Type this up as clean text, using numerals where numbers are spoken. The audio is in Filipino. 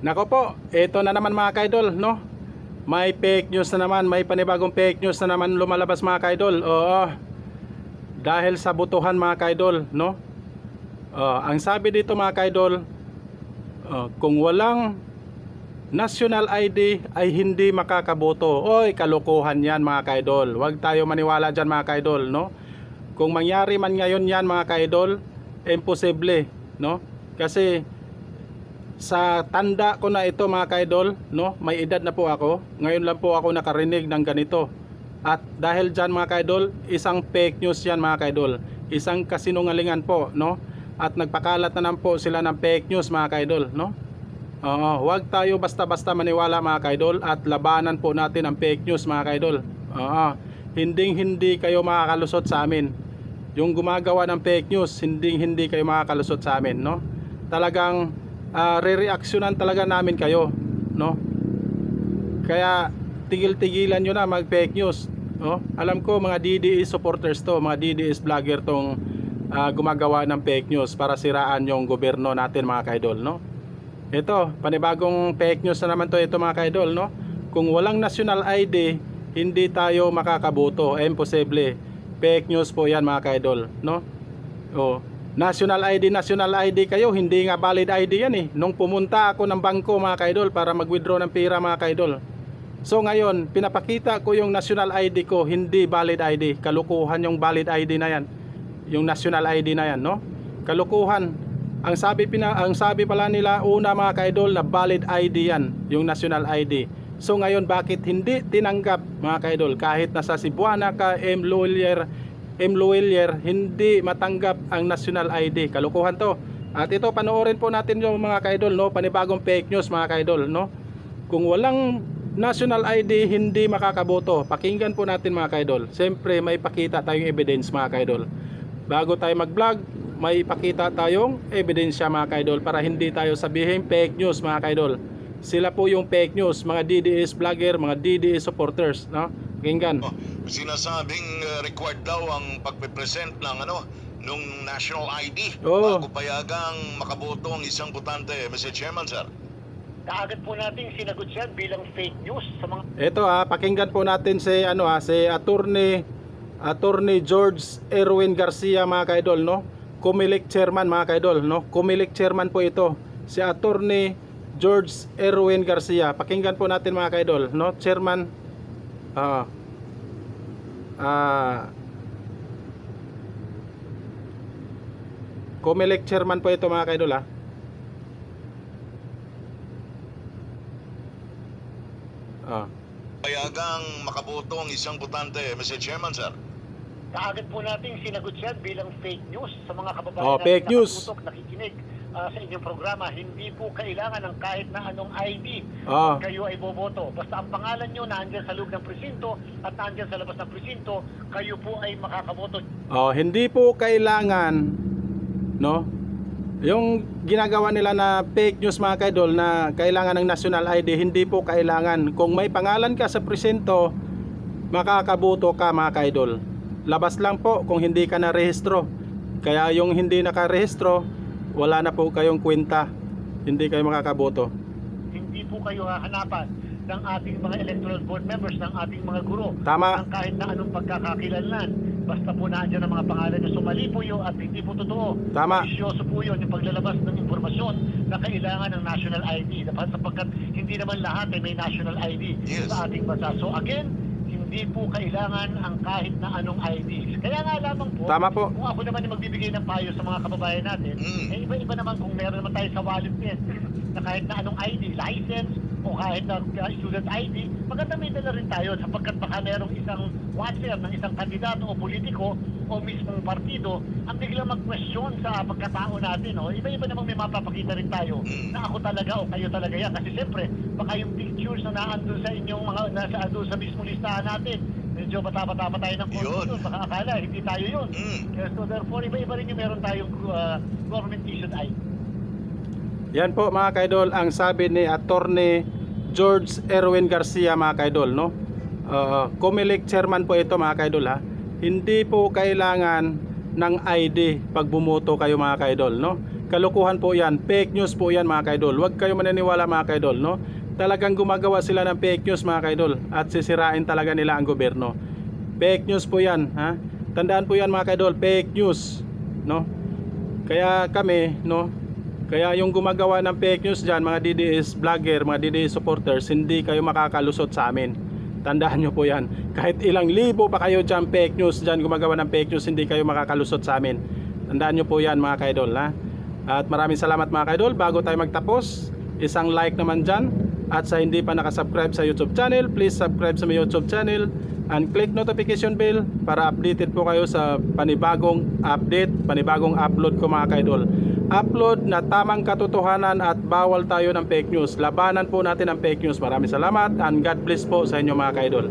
Nako po, ito na naman mga kaidol, no? May fake news na naman, may panibagong fake news na naman lumalabas mga kaidol. Oo. Dahil sa botohan mga kaidol, no? Ang sabi dito mga kaidol, kung walang national ID ay hindi makakaboto. Oy, kalokohan yan mga kaidol. Huwag tayo maniwala dyan mga kaidol, no? Kung mangyari man ngayon yan mga kaidol, imposible, no? Kasi sa tanda ko na ito mga kaidol, no? May edad na po ako. Ngayon lang po ako nakarinig ng ganito. At dahil dyan mga kaidol, isang fake news yan mga kaidol. Isang kasinungalingan po, no? At nagpakalat na po sila ng fake news mga kaidol, no? Huwag tayo basta-basta maniwala mga kaidol at labanan po natin ang fake news mga kaidol. Hindi kayo makakalusot sa amin. Yung gumagawa ng fake news, hindi kayo makakalusot sa amin, no? Talagang re-reaksyonan talaga namin kayo, no? Kaya tigil-tigilan nyo na mag fake news, no? Alam ko mga DDS supporters to, mga DDS vlogger tong gumagawa ng fake news para siraan yung gobyerno natin mga kaidol, no? Ito, panibagong fake news na naman to ito mga kaidol, no? Kung walang national ID, hindi tayo makakaboto, imposible. Fake news po yan mga kaidol, no? National ID kayo, hindi nga valid ID yan eh. Nung pumunta ako ng bangko mga kaidol para mag-withdraw ng pera mga kaidol. So ngayon, pinapakita ko yung national ID ko, hindi valid ID. Kalukuhan yung valid ID na yan. Yung national ID na yan, no? Kalukuhan. Ang sabi pala nila una mga kaidol na valid ID yan, yung national ID. So ngayon, bakit hindi tinanggap mga kaidol? Kahit nasa Cebuana ka, M. Luwelier, hindi matanggap ang national ID. Kalukuhan to. At ito, panoorin po natin yung mga kaidol, no? Panibagong fake news mga kaidol, no? Kung walang national ID, hindi makakaboto. Pakinggan po natin mga kaidol. Siyempre, may pakita tayong evidence mga kaidol. Bago tayo mag-vlog, may ipakita tayong ebidensya mga kaidol para hindi tayo sabihin fake news mga kaidol. Sila po yung fake news, mga DDS vlogger, mga DDS supporters, no? Pakinggan. Sinasabing required daw ang pagpe-present ng nung national ID Oo. bago payagang makaboto ang isang botante, Mr. Chairman, sir. Kaagad po nating sinagot yan bilang fake news sa mga... Ito pakinggan po natin si si Attorney George Erwin Garcia mga kaidol, no? Comelec chairman mga kaidol, no? Comelec chairman po ito. Si Attorney George Erwin Garcia. Pakinggan po natin mga kaidol, no? Chairman Comelec chairman po ito mga kaidol Payagang makaboto ang isang botante, Mr. Chairman, sir. Kaagad po nating sinagot yan bilang fake news sa mga kababayan fake natin news. nakatutok, nakikinig sa inyong programa. Hindi po kailangan ng kahit na anong ID kayo ay boboto. Basta ang pangalan nyo naandyan sa loob ng presinto at naandyan sa labas ng presinto, kayo po ay makakaboto. Hindi po kailangan, no? Yung ginagawa nila na fake news mga kaidol na kailangan ng national ID, hindi po kailangan. Kung may pangalan ka sa presinto, makakaboto ka mga kaidol. Labas lang po kung hindi ka na-rehistro. Kaya yung hindi nakarehistro, wala na po kayong kwenta. Hindi kayo makakaboto. Hindi po kayo hahanapan ng ating mga electoral board members, ng ating mga guro. Tama. Ng kahit na anong pagkakakilanlan. Basta po naandyan ang mga pangalan nyo, sumali po yun at hindi po totoo. Tama. Seryoso po yun yung paglalabas ng impormasyon na kailangan ng national ID. Sapagkat hindi naman lahat ay may national ID sa ating bansa. So again, hindi po kailangan ang kahit na anong ID. Kaya nga lamang po, Tama po. kung ako naman yung magbibigay ng payo sa mga kababayan natin, iba-iba naman kung meron naman tayo sa wallet net na kahit na anong ID, license, o kahit na student ID, maganda may dala rin tayo sapagkat baka merong isang watcher ng isang kandidato o politiko o mismong partido ang biglang mag-question sa pagkatao natin. Iba-iba namang may mapapakita rin tayo na ako talaga o kayo talaga yan. Kasi siyempre, baka yung pictures na naandun sa inyong mga, nasa andun sa mismong listahan natin, medyo bata-bata pa tayo ng konto, baka akala, hindi tayo yun. So therefore, iba-iba rin yung meron tayong government issued ID. Yan po mga kaidol ang sabi ni Attorney George Erwin Garcia mga kaidol, no? Comelec chairman po ito mga kaidol Hindi po kailangan ng ID pag bumoto kayo mga kaidol, no? Kalukuhan po yan, fake news po yan mga kaidol. Huwag kayo maniniwala mga kaidol, no? Talagang gumagawa sila ng fake news mga kaidol at sisirain talaga nila ang gobyerno. Fake news po yan, ha? Tandaan po yan mga kaidol, fake news, no? Kaya kami, no? Kaya yung gumagawa ng fake news dyan, mga DDS vlogger, mga DDS supporters, hindi kayo makakalusot sa amin. Tandaan nyo po yan. Kahit ilang libo pa kayo dyan fake news dyan, gumagawa ng fake news, hindi kayo makakalusot sa amin. Tandaan nyo po yan mga kaidol, ha? At maraming salamat mga kaidol. Bago tayo magtapos, isang like naman dyan. At sa hindi pa nakasubscribe sa YouTube channel, please subscribe sa my YouTube channel and click notification bell para updated po kayo sa panibagong update, panibagong upload ko mga kaidol. Upload na tamang katotohanan at bawal tayo ng fake news. Labanan po natin ang fake news. Maraming salamat and God bless po sa inyo mga kaidol.